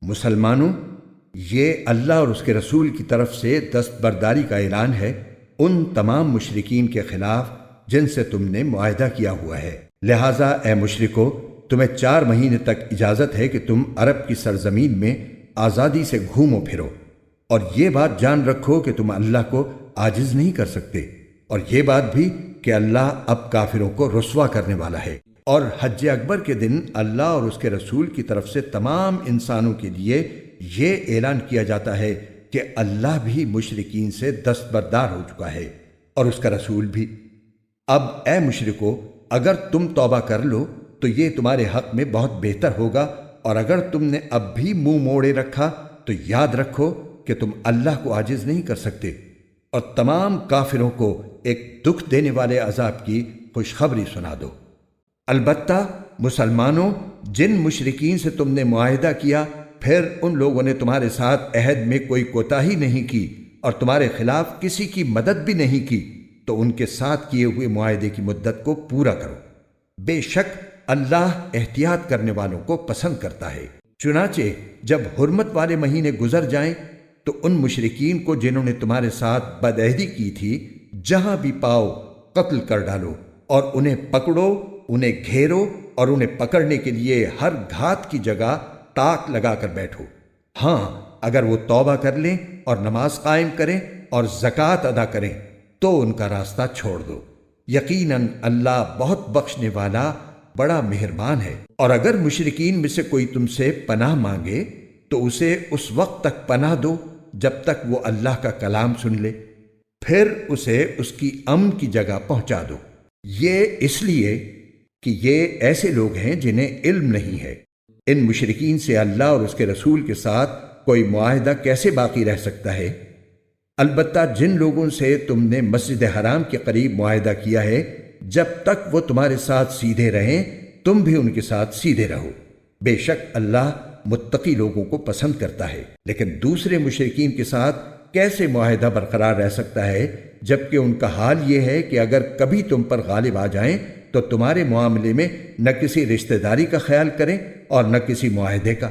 مسلمانوں، یہ اللہ اور اس کے رسول کی طرف سے دستبرداری کا اعلان ہے ان تمام مشرکین کے خلاف جن سے تم نے معاہدہ کیا ہوا ہے۔ لہٰذا اے مشرکو، تمہیں 4 مہینے تک اجازت ہے کہ تم عرب کی سرزمین میں آزادی سے گھومو پھرو، اور یہ بات جان رکھو کہ تم اللہ کو عاجز نہیں کر سکتے، اور یہ بات بھی کہ اللہ اب کافروں کو رسوا کرنے والا ہے۔ اور حج اکبر کے دن اللہ اور اس کے رسول کی طرف سے تمام انسانوں کے لیے یہ اعلان کیا جاتا ہے کہ اللہ بھی مشرکین سے دستبردار ہو چکا ہے اور اس کا رسول بھی۔ اب اے مشرکو، اگر تم توبہ کر لو تو یہ تمہارے حق میں بہت بہتر ہوگا، اور اگر تم نے اب بھی منہ موڑے رکھا تو یاد رکھو کہ تم اللہ کو عاجز نہیں کر سکتے، اور تمام کافروں کو ایک دکھ دینے والے عذاب کی خوشخبری سنا دو۔ البتہ مسلمانوں، جن مشرکین سے تم نے معاہدہ کیا پھر ان لوگوں نے تمہارے ساتھ عہد میں کوئی کوتاہی نہیں کی اور تمہارے خلاف کسی کی مدد بھی نہیں کی، تو ان کے ساتھ کیے ہوئے معاہدے کی مدت کو پورا کرو۔ بے شک اللہ احتیاط کرنے والوں کو پسند کرتا ہے۔ چنانچہ جب حرمت والے مہینے گزر جائیں تو ان مشرکین کو جنہوں نے تمہارے ساتھ بدعہدی کی تھی جہاں بھی پاؤ قتل کر ڈالو، اور انہیں پکڑو، انہیں گھیرو، اور انہیں پکڑنے کے لیے ہر گھات کی جگہ تاک لگا کر بیٹھو۔ ہاں، اگر وہ توبہ کر لیں اور نماز قائم کریں اور زکوٰۃ ادا کریں تو ان کا راستہ چھوڑ دو، یقیناً اللہ بہت بخشنے والا بڑا مہربان ہے۔ اور اگر مشرکین میں سے کوئی تم سے پناہ مانگے تو اسے اس وقت تک پناہ دو جب تک وہ اللہ کا کلام سن لے، پھر اسے اس کی امن کی جگہ پہنچا دو۔ یہ اس لیے کہ یہ ایسے لوگ ہیں جنہیں علم نہیں ہے۔ ان مشرکین سے اللہ اور اس کے رسول کے ساتھ کوئی معاہدہ کیسے باقی رہ سکتا ہے؟ البتہ جن لوگوں سے تم نے مسجد حرام کے قریب معاہدہ کیا ہے، جب تک وہ تمہارے ساتھ سیدھے رہیں تم بھی ان کے ساتھ سیدھے رہو، بے شک اللہ متقی لوگوں کو پسند کرتا ہے۔ لیکن دوسرے مشرکین کے ساتھ کیسے معاہدہ برقرار رہ سکتا ہے جبکہ ان کا حال یہ ہے کہ اگر کبھی تم پر غالب آ جائیں تو تمہارے معاملے میں نہ کسی رشتہ داری کا خیال کریں اور نہ کسی معاہدے کا۔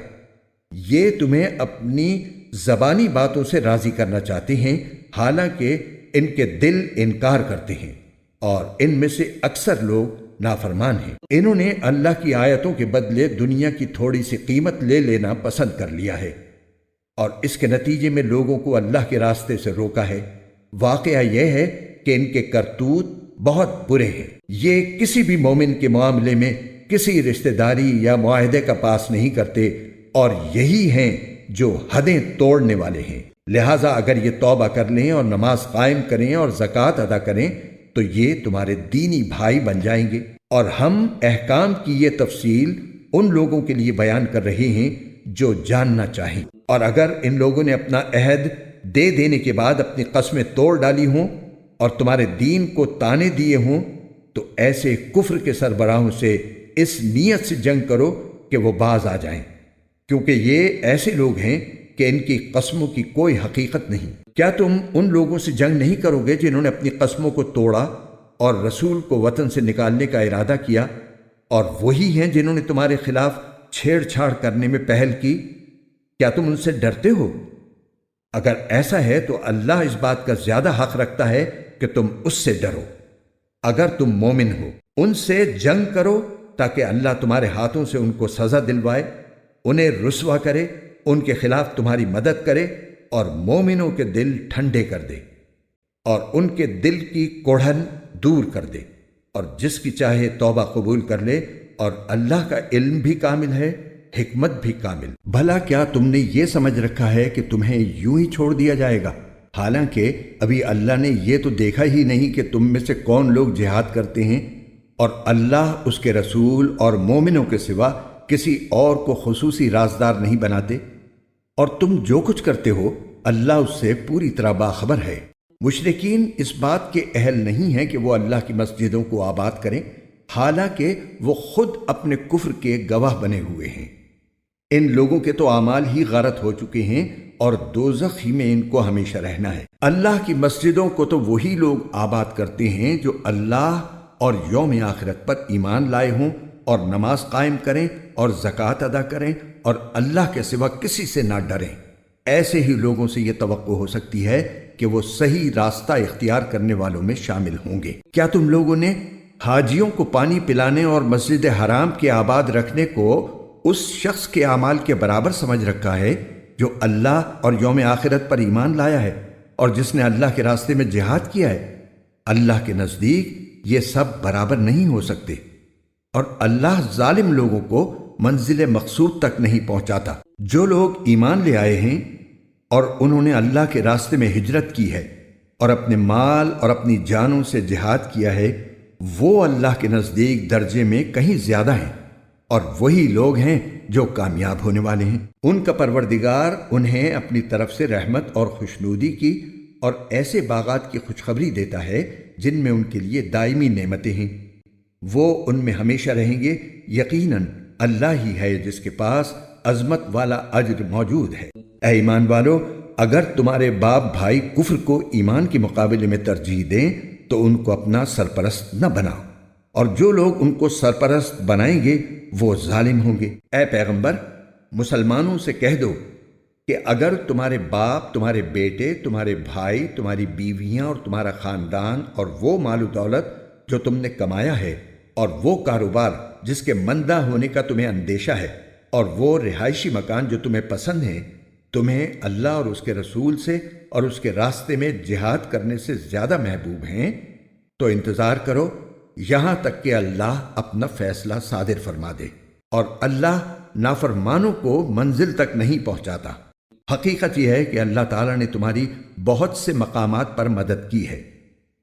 یہ تمہیں اپنی زبانی باتوں سے راضی کرنا چاہتے ہیں، حالانکہ ان کے دل انکار کرتے ہیں، اور ان میں سے اکثر لوگ نافرمان ہیں۔ انہوں نے اللہ کی آیتوں کے بدلے دنیا کی تھوڑی سی قیمت لے لینا پسند کر لیا ہے، اور اس کے نتیجے میں لوگوں کو اللہ کے راستے سے روکا ہے۔ واقعہ یہ ہے کہ ان کے کرتوت بہت برے ہیں۔ یہ کسی بھی مومن کے معاملے میں کسی رشتہ داری یا معاہدے کا پاس نہیں کرتے، اور یہی ہیں جو حدیں توڑنے والے ہیں۔ لہٰذا اگر یہ توبہ کر لیں اور نماز قائم کریں اور زکوٰۃ ادا کریں تو یہ تمہارے دینی بھائی بن جائیں گے۔ اور ہم احکام کی یہ تفصیل ان لوگوں کے لیے بیان کر رہے ہیں جو جاننا چاہیں۔ اور اگر ان لوگوں نے اپنا عہد دے دینے کے بعد اپنی قسمیں توڑ ڈالی ہوں اور تمہارے دین کو تانے دیے ہوں تو ایسے کفر کے سربراہوں سے اس نیت سے جنگ کرو کہ وہ باز آ جائیں، کیونکہ یہ ایسے لوگ ہیں کہ ان کی قسموں کی کوئی حقیقت نہیں۔ کیا تم ان لوگوں سے جنگ نہیں کرو گے جنہوں نے اپنی قسموں کو توڑا اور رسول کو وطن سے نکالنے کا ارادہ کیا، اور وہی ہیں جنہوں نے تمہارے خلاف چھیڑ چھاڑ کرنے میں پہل کی؟ کیا تم ان سے ڈرتے ہو؟ اگر ایسا ہے تو اللہ اس بات کا زیادہ حق رکھتا ہے کہ تم اس سے ڈرو۔ اگر تم مومن ہو، ان سے جنگ کرو تاکہ اللہ تمہارے ہاتھوں سے ان کو سزا دلوائے، انہیں رسوا کرے، ان کے خلاف تمہاری مدد کرے، اور مومنوں کے دل ٹھنڈے کر دے اور ان کے دل کی کوڑھن دور کر دے، اور جس کی چاہے توبہ قبول کر لے، اور اللہ کا علم بھی کامل ہے، حکمت بھی کامل۔ بھلا کیا تم نے یہ سمجھ رکھا ہے کہ تمہیں یوں ہی چھوڑ دیا جائے گا؟ حالانکہ ابھی اللہ نے یہ تو دیکھا ہی نہیں کہ تم میں سے کون لوگ جہاد کرتے ہیں، اور اللہ اس کے رسول اور مومنوں کے سوا کسی اور کو خصوصی رازدار نہیں بناتے، اور تم جو کچھ کرتے ہو اللہ اس سے پوری طرح باخبر ہے۔ مشرکین اس بات کے اہل نہیں ہیں کہ وہ اللہ کی مسجدوں کو آباد کریں، حالانکہ وہ خود اپنے کفر کے گواہ بنے ہوئے ہیں۔ ان لوگوں کے تو اعمال ہی غارت ہو چکے ہیں، اور دوزخ ہی میں ان کو ہمیشہ رہنا ہے۔ اللہ کی مسجدوں کو تو وہی لوگ آباد کرتے ہیں جو اللہ اور یوم آخرت پر ایمان لائے ہوں اور نماز قائم کریں اور زکوٰۃ ادا کریں اور اللہ کے سوا کسی سے نہ ڈریں۔ ایسے ہی لوگوں سے یہ توقع ہو سکتی ہے کہ وہ صحیح راستہ اختیار کرنے والوں میں شامل ہوں گے۔ کیا تم لوگوں نے حاجیوں کو پانی پلانے اور مسجد حرام کے آباد رکھنے کو اس شخص کے اعمال کے برابر سمجھ رکھا ہے جو اللہ اور یوم آخرت پر ایمان لایا ہے اور جس نے اللہ کے راستے میں جہاد کیا ہے؟ اللہ کے نزدیک یہ سب برابر نہیں ہو سکتے، اور اللہ ظالم لوگوں کو منزل مقصود تک نہیں پہنچاتا۔ جو لوگ ایمان لے آئے ہیں اور انہوں نے اللہ کے راستے میں ہجرت کی ہے اور اپنے مال اور اپنی جانوں سے جہاد کیا ہے، وہ اللہ کے نزدیک درجے میں کہیں زیادہ ہیں، اور وہی لوگ ہیں جو کامیاب ہونے والے ہیں۔ ان کا پروردگار انہیں اپنی طرف سے رحمت اور خوشنودی کی اور ایسے باغات کی خوشخبری دیتا ہے جن میں ان کے لیے دائمی نعمتیں ہیں، وہ ان میں ہمیشہ رہیں گے۔ یقیناً اللہ ہی ہے جس کے پاس عظمت والا اجر موجود ہے۔ اے ایمان والو، اگر تمہارے باپ بھائی کفر کو ایمان کے مقابلے میں ترجیح دیں تو ان کو اپنا سرپرست نہ بناؤ، اور جو لوگ ان کو سرپرست بنائیں گے وہ ظالم ہوں گے۔ اے پیغمبر، مسلمانوں سے کہہ دو کہ اگر تمہارے باپ، تمہارے بیٹے، تمہارے بھائی، تمہاری بیویاں اور تمہارا خاندان اور وہ مال و دولت جو تم نے کمایا ہے اور وہ کاروبار جس کے مندہ ہونے کا تمہیں اندیشہ ہے اور وہ رہائشی مکان جو تمہیں پسند ہیں، تمہیں اللہ اور اس کے رسول سے اور اس کے راستے میں جہاد کرنے سے زیادہ محبوب ہیں، تو انتظار کرو یہاں تک کہ اللہ اپنا فیصلہ صادر فرما دے، اور اللہ نافرمانوں کو منزل تک نہیں پہنچاتا۔ حقیقت یہ ہے کہ اللہ تعالیٰ نے تمہاری بہت سے مقامات پر مدد کی ہے،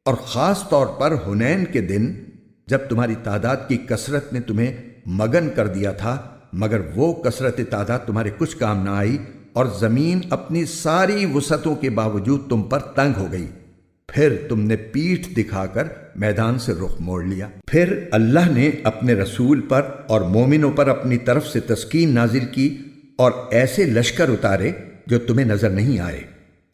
اور خاص طور پر حنین کے دن جب تمہاری تعداد کی کثرت نے تمہیں مگن کر دیا تھا، مگر وہ کثرت تعداد تمہارے کچھ کام نہ آئی، اور زمین اپنی ساری وسعتوں کے باوجود تم پر تنگ ہو گئی۔ پھر تم نے پیٹھ دکھا کر میدان سے رخ موڑ لیا۔ پھر اللہ نے اپنے رسول پر اور مومنوں پر اپنی طرف سے تسکین نازل کی اور ایسے لشکر اتارے جو تمہیں نظر نہیں آئے،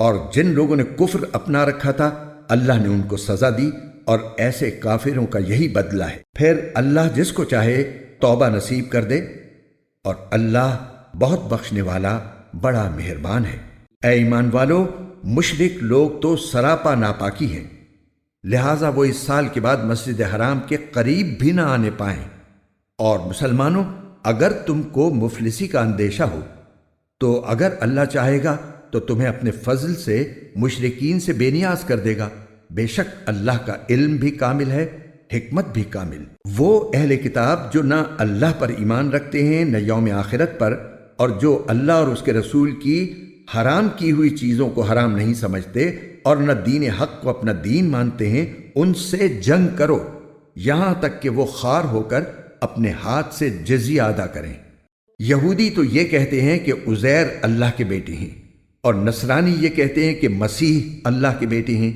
اور جن لوگوں نے کفر اپنا رکھا تھا اللہ نے ان کو سزا دی، اور ایسے کافروں کا یہی بدلہ ہے۔ پھر اللہ جس کو چاہے توبہ نصیب کر دے، اور اللہ بہت بخشنے والا بڑا مہربان ہے۔ اے ایمان والو، مشرک لوگ تو سراپا ناپاکی ہیں، لہٰذا وہ اس سال کے بعد مسجد حرام کے قریب بھی نہ آنے پائیں۔ اور مسلمانوں، اگر تم کو مفلسی کا اندیشہ ہو تو اگر اللہ چاہے گا تو تمہیں اپنے فضل سے مشرکین سے بے نیاز کر دے گا۔ بے شک اللہ کا علم بھی کامل ہے، حکمت بھی کامل۔ وہ اہل کتاب جو نہ اللہ پر ایمان رکھتے ہیں نہ یوم آخرت پر، اور جو اللہ اور اس کے رسول کی حرام کی ہوئی چیزوں کو حرام نہیں سمجھتے اور نہ دین حق کو اپنا دین مانتے ہیں، ان سے جنگ کرو یہاں تک کہ وہ خوار ہو کر اپنے ہاتھ سے جزیہ ادا کریں۔ یہودی تو یہ کہتے ہیں کہ عزیر اللہ کے بیٹے ہیں، اور نصرانی یہ کہتے ہیں کہ مسیح اللہ کے بیٹے ہیں۔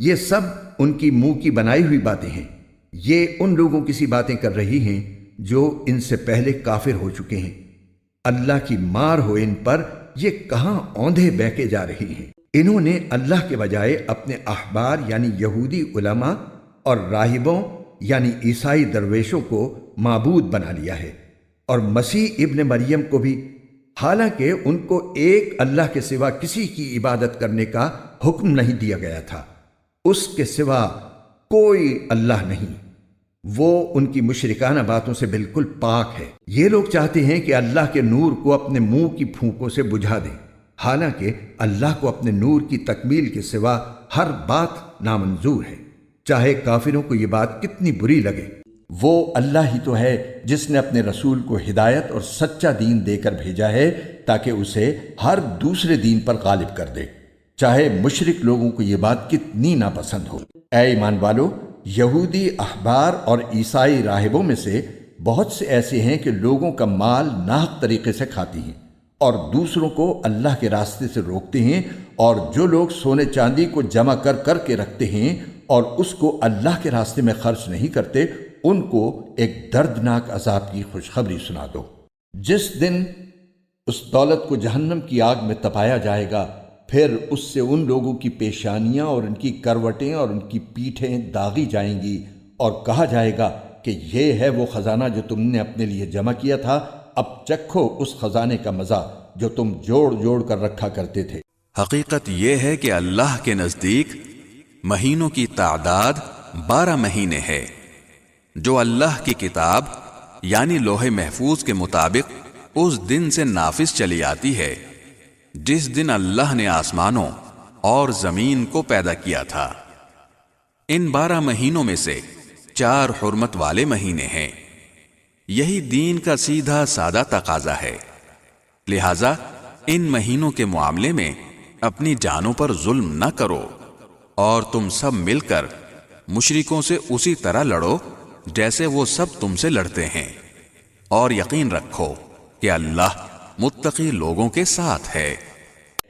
یہ سب ان کی منہ کی بنائی ہوئی باتیں ہیں۔ یہ ان لوگوں کی سی باتیں کر رہی ہیں جو ان سے پہلے کافر ہو چکے ہیں۔ اللہ کی مار ہو ان پر، یہ کہاں اوندھے بہکے جا رہی ہیں۔ انہوں نے اللہ کے بجائے اپنے احبار یعنی یہودی علماء اور راہبوں یعنی عیسائی درویشوں کو معبود بنا لیا ہے، اور مسیح ابن مریم کو بھی، حالانکہ ان کو ایک اللہ کے سوا کسی کی عبادت کرنے کا حکم نہیں دیا گیا تھا۔ اس کے سوا کوئی اللہ نہیں، وہ ان کی مشرکانہ باتوں سے بالکل پاک ہے۔ یہ لوگ چاہتے ہیں کہ اللہ کے نور کو اپنے منہ کی پھونکوں سے بجھا دیں، حالانکہ اللہ کو اپنے نور کی تکمیل کے سوا ہر بات نامنظور ہے، چاہے کافروں کو یہ بات کتنی بری لگے۔ وہ اللہ ہی تو ہے جس نے اپنے رسول کو ہدایت اور سچا دین دے کر بھیجا ہے تاکہ اسے ہر دوسرے دین پر غالب کر دے، چاہے مشرک لوگوں کو یہ بات کتنی ناپسند ہو۔ اے ایمان والو، یہودی احبار اور عیسائی راہبوں میں سے بہت سے ایسے ہیں کہ لوگوں کا مال ناحق طریقے سے کھاتی ہیں اور دوسروں کو اللہ کے راستے سے روکتے ہیں، اور جو لوگ سونے چاندی کو جمع کر کر کے رکھتے ہیں اور اس کو اللہ کے راستے میں خرچ نہیں کرتے، ان کو ایک دردناک عذاب کی خوشخبری سنا دو۔ جس دن اس دولت کو جہنم کی آگ میں تپایا جائے گا، پھر اس سے ان لوگوں کی پیشانیاں اور ان کی کروٹیں اور ان کی پیٹھیں داغی جائیں گی، اور کہا جائے گا کہ یہ ہے وہ خزانہ جو تم نے اپنے لیے جمع کیا تھا، اب چکھو اس خزانے کا مزہ جو تم جوڑ جوڑ کر رکھا کرتے تھے۔ حقیقت یہ ہے کہ اللہ کے نزدیک مہینوں کی تعداد 12 مہینے ہے، جو اللہ کی کتاب یعنی لوح محفوظ کے مطابق اس دن سے نافذ چلی آتی ہے جس دن اللہ نے آسمانوں اور زمین کو پیدا کیا تھا۔ ان 12 مہینوں میں سے 4 حرمت والے مہینے ہیں۔ یہی دین کا سیدھا سادہ تقاضا ہے، لہذا ان مہینوں کے معاملے میں اپنی جانوں پر ظلم نہ کرو، اور تم سب مل کر مشرکوں سے اسی طرح لڑو جیسے وہ سب تم سے لڑتے ہیں، اور یقین رکھو کہ اللہ متقی لوگوں کے ساتھ ہے۔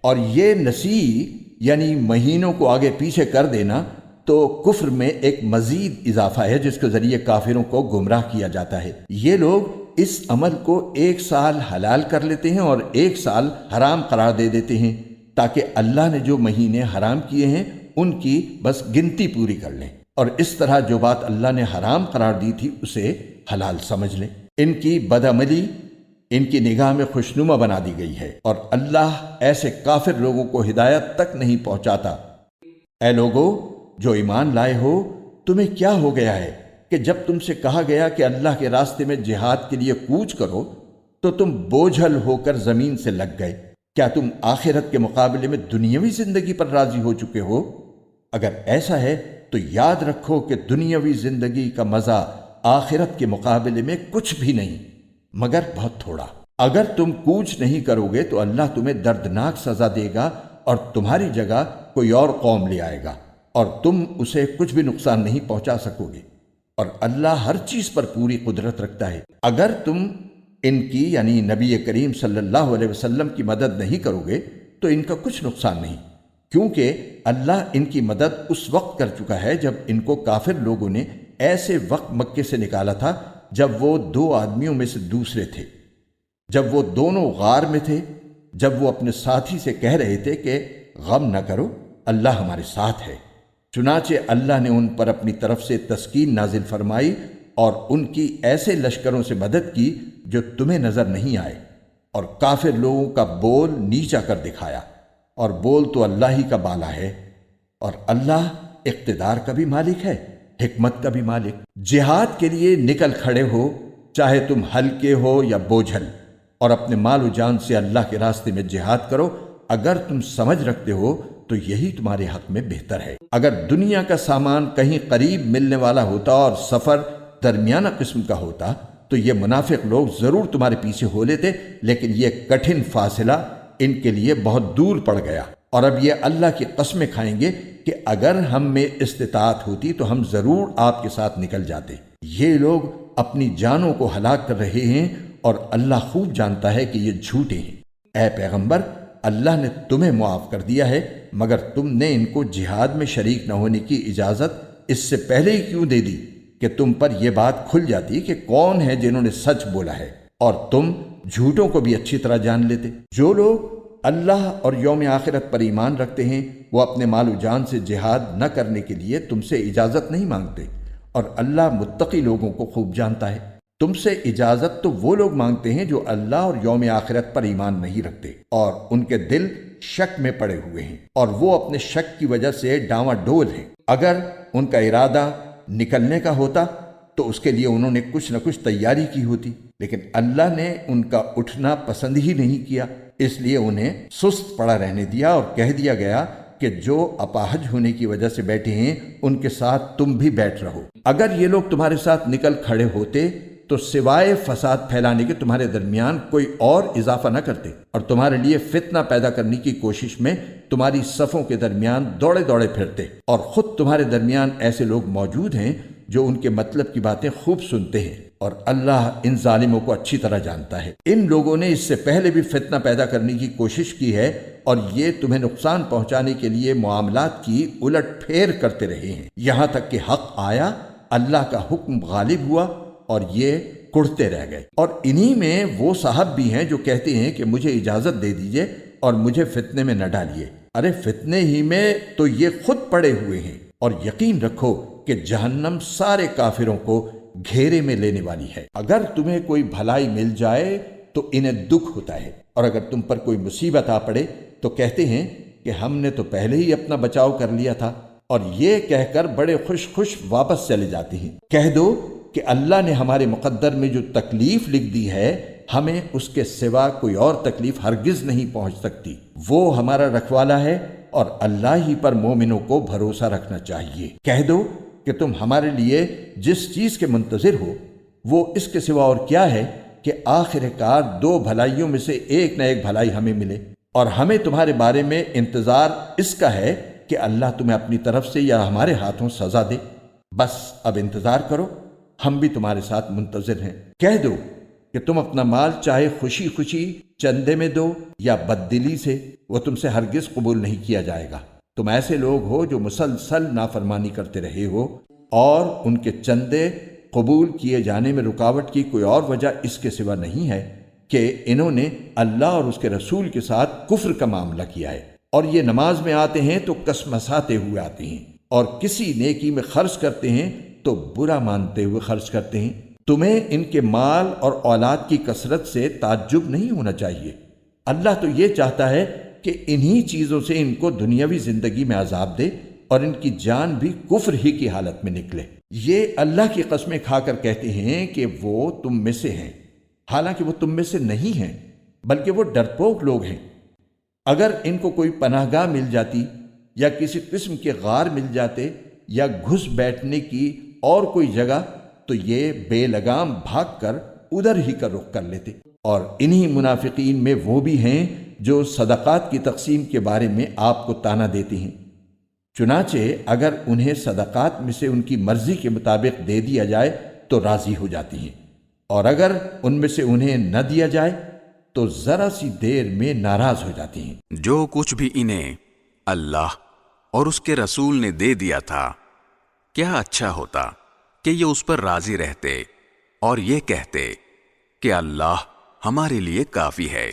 اور یہ نسیء یعنی مہینوں کو آگے پیچھے کر دینا تو کفر میں ایک مزید اضافہ ہے جس کے ذریعے کافروں کو گمراہ کیا جاتا ہے۔ یہ لوگ اس عمل کو 1 سال حلال کر لیتے ہیں اور 1 سال حرام قرار دے دیتے ہیں تاکہ اللہ نے جو مہینے حرام کیے ہیں ان کی بس گنتی پوری کر لیں، اور اس طرح جو بات اللہ نے حرام قرار دی تھی اسے حلال سمجھ لیں۔ ان کی بدعملی ان کی نگاہ میں خوشنما بنا دی گئی ہے، اور اللہ ایسے کافر لوگوں کو ہدایت تک نہیں پہنچاتا۔ اے لوگو جو ایمان لائے ہو، تمہیں کیا ہو گیا ہے کہ جب تم سے کہا گیا کہ اللہ کے راستے میں جہاد کے لیے کوچ کرو تو تم بوجھل ہو کر زمین سے لگ گئے؟ کیا تم آخرت کے مقابلے میں دنیاوی زندگی پر راضی ہو چکے ہو؟ اگر ایسا ہے تو یاد رکھو کہ دنیاوی زندگی کا مزہ آخرت کے مقابلے میں کچھ بھی نہیں مگر بہت تھوڑا۔ اگر تم کوچ نہیں کرو گے تو اللہ تمہیں دردناک سزا دے گا اور تمہاری جگہ کوئی اور قوم لے آئے گا، اور تم اسے کچھ بھی نقصان نہیں پہنچا سکو گے، اور اللہ ہر چیز پر پوری قدرت رکھتا ہے۔ اگر تم ان کی یعنی نبی کریم صلی اللہ علیہ وسلم کی مدد نہیں کرو گے تو ان کا کچھ نقصان نہیں، کیونکہ اللہ ان کی مدد اس وقت کر چکا ہے جب ان کو کافر لوگوں نے ایسے وقت مکے سے نکالا تھا جب وہ 2 آدمیوں میں سے دوسرے تھے، جب وہ دونوں غار میں تھے، جب وہ اپنے ساتھی سے کہہ رہے تھے کہ غم نہ کرو، اللہ ہمارے ساتھ ہے۔ چنانچہ اللہ نے ان پر اپنی طرف سے تسکین نازل فرمائی اور ان کی ایسے لشکروں سے مدد کی جو تمہیں نظر نہیں آئے، اور کافر لوگوں کا بول نیچا کر دکھایا، اور بول تو اللہ ہی کا بالا ہے، اور اللہ اقتدار کا بھی مالک ہے، حکمت کا بھی مالک۔ جہاد کے لیے نکل کھڑے ہو، چاہے تم ہلکے ہو یا بوجھل، اور اپنے مال و جان سے اللہ کے راستے میں جہاد کرو۔ اگر تم سمجھ رکھتے ہو تو یہی تمہارے حق میں بہتر ہے۔ اگر دنیا کا سامان کہیں قریب ملنے والا ہوتا اور سفر درمیانہ قسم کا ہوتا تو یہ منافق لوگ ضرور تمہارے پیچھے ہو لیتے، لیکن یہ کٹھن فاصلہ ان کے لیے بہت دور پڑ گیا، اور اب یہ اللہ کی قسمیں کھائیں گے کہ اگر ہم میں استطاعت ہوتی تو ہم ضرور آپ کے ساتھ نکل جاتے۔ یہ لوگ اپنی جانوں کو ہلاک کر رہے ہیں اور اللہ خوب جانتا ہے کہ یہ جھوٹے ہیں۔ اے پیغمبر، اللہ نے تمہیں معاف کر دیا ہے، مگر تم نے ان کو جہاد میں شریک نہ ہونے کی اجازت اس سے پہلے ہی کیوں دے دی کہ تم پر یہ بات کھل جاتی کہ کون ہے جنہوں نے سچ بولا ہے، اور تم جھوٹوں کو بھی اچھی طرح جان لیتے۔ جو لوگ اللہ اور یوم آخرت پر ایمان رکھتے ہیں وہ اپنے مال و جان سے جہاد نہ کرنے کے لیے تم سے اجازت نہیں مانگتے، اور اللہ متقی لوگوں کو خوب جانتا ہے۔ تم سے اجازت تو وہ لوگ مانگتے ہیں جو اللہ اور یوم آخرت پر ایمان نہیں رکھتے اور ان کے دل شک میں پڑے ہوئے ہیں، اور وہ اپنے شک کی وجہ سے ڈاواں ڈول ہیں۔ اگر ان کا ارادہ نکلنے کا ہوتا تو اس کے لیے انہوں نے کچھ نہ کچھ تیاری کی ہوتی، لیکن اللہ نے ان کا اٹھنا پسند ہی نہیں کیا، اس لیے انہیں سست پڑا رہنے دیا اور کہہ دیا گیا کہ جو اپاہج ہونے کی وجہ سے بیٹھے ہیں ان کے ساتھ تم بھی بیٹھ رہو۔ اگر یہ لوگ تمہارے ساتھ نکل کھڑے ہوتے تو سوائے فساد پھیلانے کے تمہارے درمیان کوئی اور اضافہ نہ کرتے، اور تمہارے لیے فتنہ پیدا کرنے کی کوشش میں تمہاری صفوں کے درمیان دوڑے دوڑے پھرتے، اور خود تمہارے درمیان ایسے لوگ موجود ہیں جو ان کے مطلب کی باتیں خوب سنتے ہیں، اور اللہ ان ظالموں کو اچھی طرح جانتا ہے۔ ان لوگوں نے اس سے پہلے بھی فتنہ پیدا کرنے کی کوشش کی ہے، اور یہ تمہیں نقصان پہنچانے کے لیے معاملات کی الٹ پھیر کرتے رہے ہیں، یہاں تک کہ حق آیا، اللہ کا حکم غالب ہوا اور یہ کڑتے رہ گئے۔ اور انہی میں وہ صاحب بھی ہیں جو کہتے ہیں کہ مجھے اجازت دے دیجئے اور مجھے فتنے میں نہ ڈالیے۔ ارے فتنے ہی میں تو یہ خود پڑے ہوئے ہیں، اور یقین رکھو کہ جہنم سارے کافروں کو گھیرے میں لینے والی ہے۔ اگر تمہیں کوئی بھلائی مل جائے تو انہیں دکھ ہوتا ہے، اور اگر تم پر کوئی مصیبت آ پڑے تو کہتے ہیں کہ ہم نے تو پہلے ہی اپنا بچاؤ کر لیا تھا، اور یہ کہہ کر بڑے خوش خوش واپس چلے جاتے ہیں۔ کہہ دو کہ اللہ نے ہمارے مقدر میں جو تکلیف لکھ دی ہے، ہمیں اس کے سوا کوئی اور تکلیف ہرگز نہیں پہنچ سکتی۔ وہ ہمارا رکھوالا ہے، اور اللہ ہی پر مومنوں کو بھروسہ رکھنا چاہیے۔ کہہ دو کہ تم ہمارے لیے جس چیز کے منتظر ہو وہ اس کے سوا اور کیا ہے کہ آخر کار دو بھلائیوں میں سے ایک نہ ایک بھلائی ہمیں ملے، اور ہمیں تمہارے بارے میں انتظار اس کا ہے کہ اللہ تمہیں اپنی طرف سے یا ہمارے ہاتھوں سزا دے۔ بس اب انتظار کرو، ہم بھی تمہارے ساتھ منتظر ہیں۔ کہہ دو کہ تم اپنا مال چاہے خوشی خوشی چندے میں دو یا بددلی سے، وہ تم سے ہرگز قبول نہیں کیا جائے گا۔ تم ایسے لوگ ہو جو مسلسل نافرمانی کرتے رہے ہو، اور ان کے چندے قبول کیے جانے میں رکاوٹ کی کوئی اور وجہ اس کے سوا نہیں ہے کہ انہوں نے اللہ اور اس کے رسول کے ساتھ کفر کا معاملہ کیا ہے، اور یہ نماز میں آتے ہیں تو کسمساتے ہوئے آتے ہیں، اور کسی نیکی میں خرچ کرتے ہیں تو برا مانتے ہوئے خرچ کرتے ہیں۔ تمہیں ان کے مال اور اولاد کی کثرت سے تعجب نہیں ہونا چاہیے۔ اللہ تو یہ چاہتا ہے کہ انہی چیزوں سے ان کو دنیاوی زندگی میں عذاب دے، اور ان کی جان بھی کفر ہی کی حالت میں نکلے۔ یہ اللہ کی قسمیں کھا کر کہتے ہیں کہ وہ تم میں سے ہیں، حالانکہ وہ تم میں سے نہیں ہیں، بلکہ وہ ڈرپوک لوگ ہیں۔ اگر ان کو کوئی پناہ گاہ مل جاتی یا کسی قسم کے غار مل جاتے یا گھس بیٹھنے کی اور کوئی جگہ، تو یہ بے لگام بھاگ کر ادھر ہی کا رخ کر لیتے۔ اور انہی منافقین میں وہ بھی ہیں جو صدقات کی تقسیم کے بارے میں آپ کو طعنہ دیتے ہیں۔ چنانچہ اگر انہیں صدقات میں سے ان کی مرضی کے مطابق دے دیا جائے تو راضی ہو جاتی ہیں، اور اگر ان میں سے انہیں نہ دیا جائے تو ذرا سی دیر میں ناراض ہو جاتی ہیں۔ جو کچھ بھی انہیں اللہ اور اس کے رسول نے دے دیا تھا، کیا اچھا ہوتا کہ یہ اس پر راضی رہتے اور یہ کہتے کہ اللہ ہمارے لیے کافی ہے،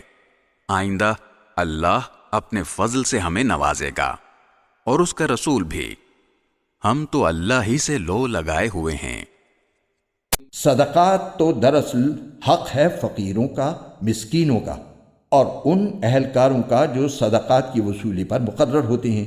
آئندہ اللہ اپنے فضل سے ہمیں نوازے گا، اور اس کا رسول بھی، ہم تو اللہ ہی سے لو لگائے ہوئے ہیں۔ صدقات تو دراصل حق ہے فقیروں کا، مسکینوں کا، اور ان اہلکاروں کا جو صدقات کی وصولی پر مقرر ہوتے ہیں،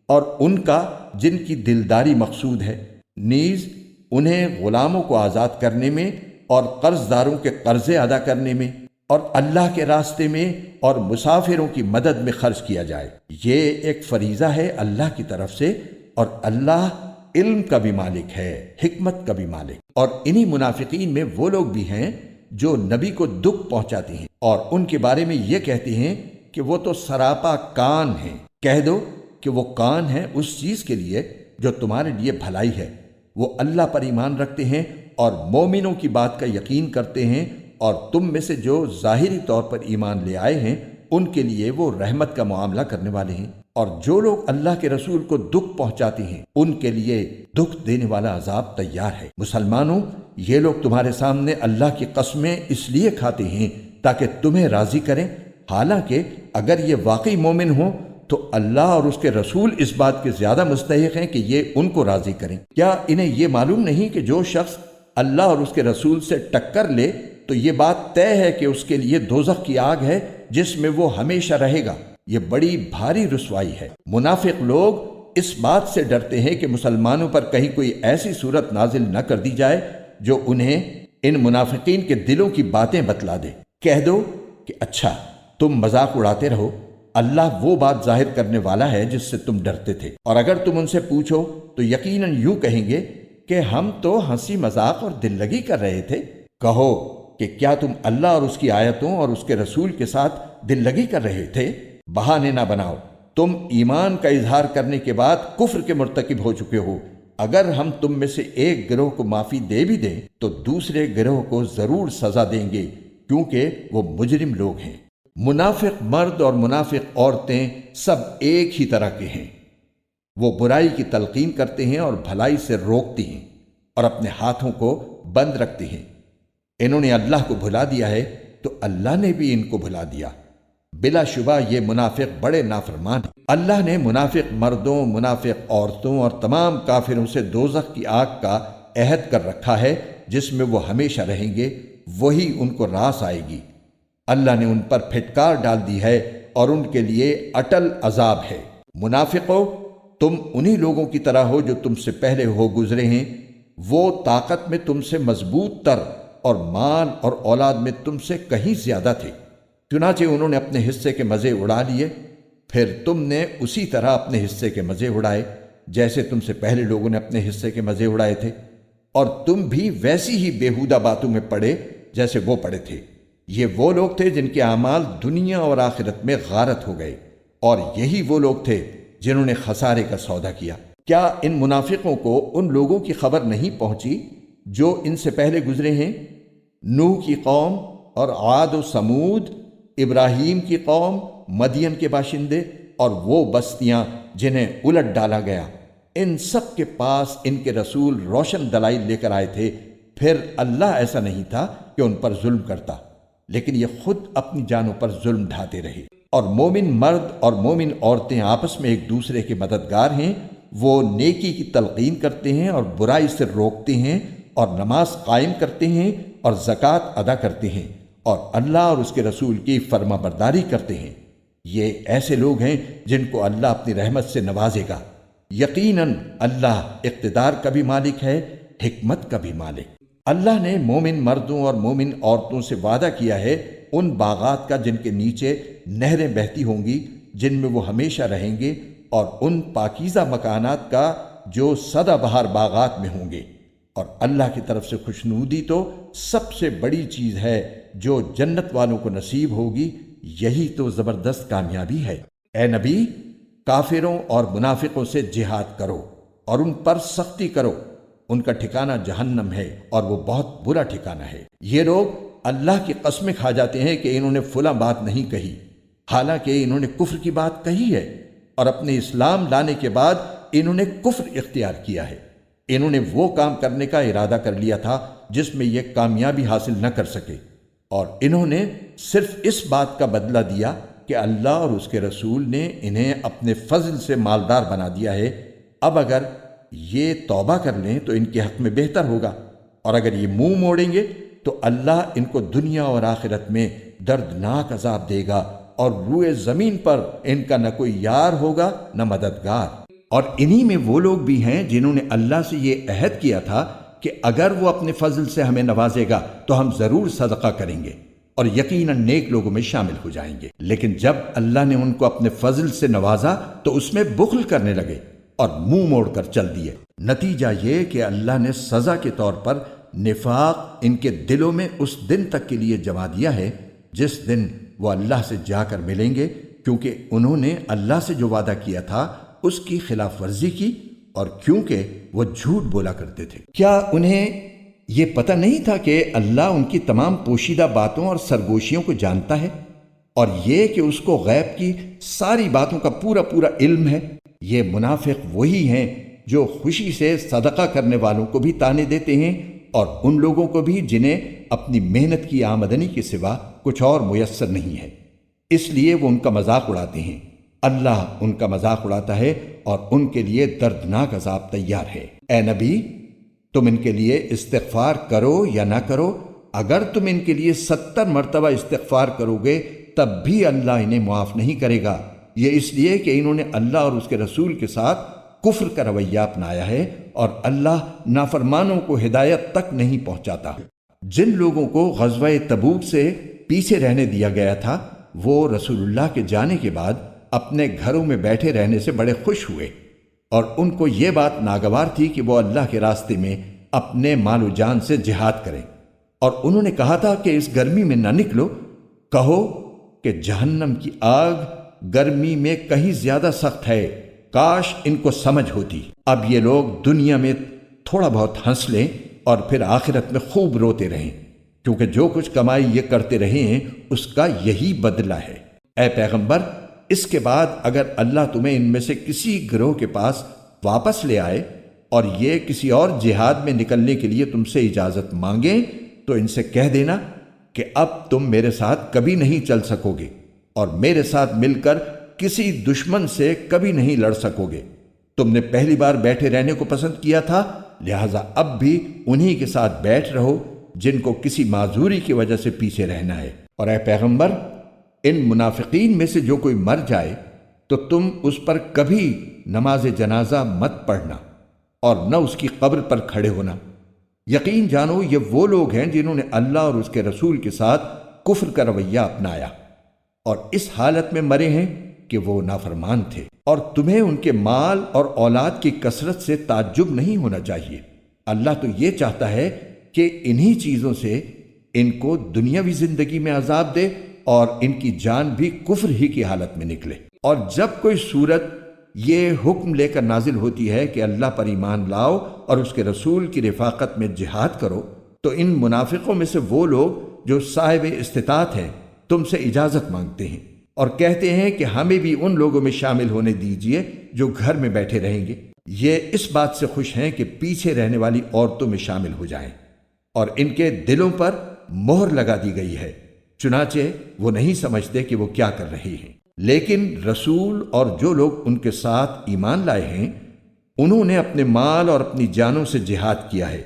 اور ان کا جن کی دلداری مقصود ہے، نیز انہیں غلاموں کو آزاد کرنے میں اور قرض داروں کے قرضے ادا کرنے میں اور اللہ کے راستے میں اور مسافروں کی مدد میں خرچ کیا جائے۔ یہ ایک فریضہ ہے اللہ کی طرف سے، اور اللہ علم کا بھی مالک ہے، حکمت کا بھی مالک۔ اور انہی منافقین میں وہ لوگ بھی ہیں جو نبی کو دکھ پہنچاتے ہیں اور ان کے بارے میں یہ کہتے ہیں کہ وہ تو سراپا کان ہیں۔ کہہ دو کہ وہ کان ہیں اس چیز کے لیے جو تمہارے لیے بھلائی ہے۔ وہ اللہ پر ایمان رکھتے ہیں اور مومنوں کی بات کا یقین کرتے ہیں، اور تم میں سے جو ظاہری طور پر ایمان لے آئے ہیں ان کے لیے وہ رحمت کا معاملہ کرنے والے ہیں، اور جو لوگ اللہ کے رسول کو دکھ پہنچاتے ہیں ان کے لیے دکھ دینے والا عذاب تیار ہے۔ مسلمانوں، یہ لوگ تمہارے سامنے اللہ کی قسمیں اس لیے کھاتے ہیں تاکہ تمہیں راضی کریں، حالانکہ اگر یہ واقعی مومن ہوں تو اللہ اور اس کے رسول اس بات کے زیادہ مستحق ہیں کہ یہ ان کو راضی کریں۔ کیا انہیں یہ معلوم نہیں کہ جو شخص اللہ اور اس کے رسول سے ٹکر لے تو یہ بات طے ہے کہ اس کے لیے دوزخ کی آگ ہے جس میں وہ ہمیشہ رہے گا؟ یہ بڑی بھاری رسوائی ہے۔ منافق لوگ اس بات سے ڈرتے ہیں کہ مسلمانوں پر کہیں کوئی ایسی صورت نازل نہ کر دی جائے جو انہیں ان منافقین کے دلوں کی باتیں بتلا دے۔ کہہ دو کہ اچھا، تم مذاق اڑاتے رہو، اللہ وہ بات ظاہر کرنے والا ہے جس سے تم ڈرتے تھے۔ اور اگر تم ان سے پوچھو تو یقیناً یوں کہیں گے کہ ہم تو ہنسی مذاق اور دل لگی کر رہے تھے۔ کہو کہ کیا تم اللہ اور اس کی آیتوں اور اس کے رسول کے ساتھ دل لگی کر رہے تھے؟ بہانے نہ بناؤ، تم ایمان کا اظہار کرنے کے بعد کفر کے مرتکب ہو چکے ہو۔ اگر ہم تم میں سے ایک گروہ کو معافی دے بھی دیں تو دوسرے گروہ کو ضرور سزا دیں گے، کیونکہ وہ مجرم لوگ ہیں۔ منافق مرد اور منافق عورتیں سب ایک ہی طرح کے ہیں۔ وہ برائی کی تلقین کرتے ہیں اور بھلائی سے روکتے ہیں، اور اپنے ہاتھوں کو بند رکھتے ہیں۔ انہوں نے اللہ کو بھلا دیا ہے تو اللہ نے بھی ان کو بھلا دیا۔ بلا شبہ یہ منافق بڑے نافرمان ہیں۔ اللہ نے منافق مردوں، منافق عورتوں اور تمام کافروں سے دوزخ کی آگ کا عہد کر رکھا ہے جس میں وہ ہمیشہ رہیں گے، وہی ان کو راس آئے گی۔ اللہ نے ان پر پھٹکار ڈال دی ہے اور ان کے لیے اٹل عذاب ہے۔ منافقو، تم انہی لوگوں کی طرح ہو جو تم سے پہلے ہو گزرے ہیں۔ وہ طاقت میں تم سے مضبوط تر اور مال اور اولاد میں تم سے کہیں زیادہ تھے، چنانچہ انہوں نے اپنے حصے کے مزے اڑا لیے، پھر تم نے اسی طرح اپنے حصے کے مزے اڑائے جیسے تم سے پہلے لوگوں نے اپنے حصے کے مزے اڑائے تھے، اور تم بھی ویسی ہی بیہودہ باتوں میں پڑے جیسے وہ پڑے تھے۔ یہ وہ لوگ تھے جن کے اعمال دنیا اور آخرت میں غارت ہو گئے، اور یہی وہ لوگ تھے جنہوں نے خسارے کا سودا کیا۔ کیا ان منافقوں کو ان لوگوں کی خبر نہیں پہنچی جو ان سے پہلے گزرے ہیں؟ نوح کی قوم اور عاد و سمود، ابراہیم کی قوم، مدین کے باشندے اور وہ بستیاں جنہیں الٹ ڈالا گیا، ان سب کے پاس ان کے رسول روشن دلائل لے کر آئے تھے، پھر اللہ ایسا نہیں تھا کہ ان پر ظلم کرتا، لیکن یہ خود اپنی جانوں پر ظلم ڈھاتے رہے۔ اور مومن مرد اور مومن عورتیں آپس میں ایک دوسرے کے مددگار ہیں، وہ نیکی کی تلقین کرتے ہیں اور برائی سے روکتے ہیں، اور نماز قائم کرتے ہیں اور زکوٰۃ ادا کرتے ہیں، اور اللہ اور اس کے رسول کی فرما برداری کرتے ہیں۔ یہ ایسے لوگ ہیں جن کو اللہ اپنی رحمت سے نوازے گا۔ یقیناً اللہ اقتدار کا بھی مالک ہے، حکمت کا بھی مالک۔ اللہ نے مومن مردوں اور مومن عورتوں سے وعدہ کیا ہے ان باغات کا جن کے نیچے نہریں بہتی ہوں گی، جن میں وہ ہمیشہ رہیں گے، اور ان پاکیزہ مکانات کا جو سدا بہار باغات میں ہوں گے۔ اور اللہ کی طرف سے خوشنودی تو سب سے بڑی چیز ہے جو جنت والوں کو نصیب ہوگی، یہی تو زبردست کامیابی ہے۔ اے نبی، کافروں اور منافقوں سے جہاد کرو اور ان پر سختی کرو، ان کا ٹھکانہ جہنم ہے اور وہ بہت برا ٹھکانہ ہے۔ یہ لوگ اللہ کی قسمیں کھا جاتے ہیں کہ انہوں نے فلاں بات نہیں کہی، حالانکہ انہوں نے کفر کی بات کہی ہے، اور اپنے اسلام لانے کے بعد انہوں نے کفر اختیار کیا ہے۔ انہوں نے وہ کام کرنے کا ارادہ کر لیا تھا جس میں یہ کامیابی حاصل نہ کر سکے، اور انہوں نے صرف اس بات کا بدلہ دیا کہ اللہ اور اس کے رسول نے انہیں اپنے فضل سے مالدار بنا دیا ہے۔ اب اگر یہ توبہ کر لیں تو ان کے حق میں بہتر ہوگا، اور اگر یہ منہ موڑیں گے تو اللہ ان کو دنیا اور آخرت میں دردناک عذاب دے گا، اور روئے زمین پر ان کا نہ کوئی یار ہوگا نہ مددگار۔ اور انہی میں وہ لوگ بھی ہیں جنہوں نے اللہ سے یہ عہد کیا تھا کہ اگر وہ اپنے فضل سے ہمیں نوازے گا تو ہم ضرور صدقہ کریں گے اور یقیناً نیک لوگوں میں شامل ہو جائیں گے۔ لیکن جب اللہ نے ان کو اپنے فضل سے نوازا تو اس میں بخل کرنے لگے اور منہ موڑ کر چل دیے۔ نتیجہ یہ کہ اللہ نے سزا کے طور پر نفاق ان کے دلوں میں اس دن تک کے لیے جما دیا ہے جس دن وہ اللہ سے جا کر ملیں گے، کیونکہ انہوں نے اللہ سے جو وعدہ کیا تھا اس کی خلاف ورزی کی، اور کیونکہ وہ جھوٹ بولا کرتے تھے۔ کیا انہیں یہ پتہ نہیں تھا کہ اللہ ان کی تمام پوشیدہ باتوں اور سرگوشیوں کو جانتا ہے، اور یہ کہ اس کو غیب کی ساری باتوں کا پورا پورا علم ہے؟ یہ منافق وہی ہیں جو خوشی سے صدقہ کرنے والوں کو بھی تانے دیتے ہیں، اور ان لوگوں کو بھی جنہیں اپنی محنت کی آمدنی کے سوا کچھ اور میسر نہیں ہے، اس لیے وہ ان کا مذاق اڑاتے ہیں۔ اللہ ان کا مذاق اڑاتا ہے اور ان کے لیے دردناک عذاب تیار ہے۔ اے نبی، تم ان کے لیے استغفار کرو یا نہ کرو، اگر تم ان کے لیے 70 مرتبہ استغفار کرو گے تب بھی اللہ انہیں معاف نہیں کرے گا، یہ اس لیے کہ انہوں نے اللہ اور اس کے رسول کے ساتھ کفر کا رویہ اپنایا ہے، اور اللہ نافرمانوں کو ہدایت تک نہیں پہنچاتا۔ جن لوگوں کو غزوہ تبوک سے پیچھے رہنے دیا گیا تھا وہ رسول اللہ کے جانے کے بعد اپنے گھروں میں بیٹھے رہنے سے بڑے خوش ہوئے، اور ان کو یہ بات ناگوار تھی کہ وہ اللہ کے راستے میں اپنے مال و جان سے جہاد کریں، اور انہوں نے کہا تھا کہ اس گرمی میں نہ نکلو، کہو کہ جہنم کی آگ گرمی میں کہیں زیادہ سخت ہے، کاش ان کو سمجھ ہوتی۔ اب یہ لوگ دنیا میں تھوڑا بہت ہنس لیں اور پھر آخرت میں خوب روتے رہیں، کیونکہ جو کچھ کمائی یہ کرتے رہے ہیں اس کا یہی بدلہ ہے۔ اے پیغمبر، اس کے بعد اگر اللہ تمہیں ان میں سے کسی گروہ کے پاس واپس لے آئے اور یہ کسی اور جہاد میں نکلنے کے لیے تم سے اجازت مانگیں تو ان سے کہہ دینا کہ اب تم میرے ساتھ کبھی نہیں چل سکو گے اور میرے ساتھ مل کر کسی دشمن سے کبھی نہیں لڑ سکو گے۔ تم نے پہلی بار بیٹھے رہنے کو پسند کیا تھا لہذا اب بھی انہی کے ساتھ بیٹھ رہو جن کو کسی معذوری کی وجہ سے پیچھے رہنا ہے۔ اور اے پیغمبر، ان منافقین میں سے جو کوئی مر جائے تو تم اس پر کبھی نماز جنازہ مت پڑھنا اور نہ اس کی قبر پر کھڑے ہونا۔ یقین جانو یہ وہ لوگ ہیں جنہوں نے اللہ اور اس کے رسول کے ساتھ کفر کا رویہ اپنایا اور اس حالت میں مرے ہیں کہ وہ نافرمان تھے۔ اور تمہیں ان کے مال اور اولاد کی کثرت سے تعجب نہیں ہونا چاہیے۔ اللہ تو یہ چاہتا ہے کہ انہی چیزوں سے ان کو دنیاوی زندگی میں عذاب دے اور ان کی جان بھی کفر ہی کی حالت میں نکلے۔ اور جب کوئی صورت یہ حکم لے کر نازل ہوتی ہے کہ اللہ پر ایمان لاؤ اور اس کے رسول کی رفاقت میں جہاد کرو، تو ان منافقوں میں سے وہ لوگ جو صاحب استطاعت ہیں تم سے اجازت مانگتے ہیں اور کہتے ہیں کہ ہمیں بھی ان لوگوں میں شامل ہونے دیجئے جو گھر میں بیٹھے رہیں گے۔ یہ اس بات سے خوش ہیں کہ پیچھے رہنے والی عورتوں میں شامل ہو جائیں، اور ان کے دلوں پر مہر لگا دی گئی ہے، چنانچہ وہ نہیں سمجھتے کہ وہ کیا کر رہے ہیں۔ لیکن رسول اور جو لوگ ان کے ساتھ ایمان لائے ہیں انہوں نے اپنے مال اور اپنی جانوں سے جہاد کیا ہے،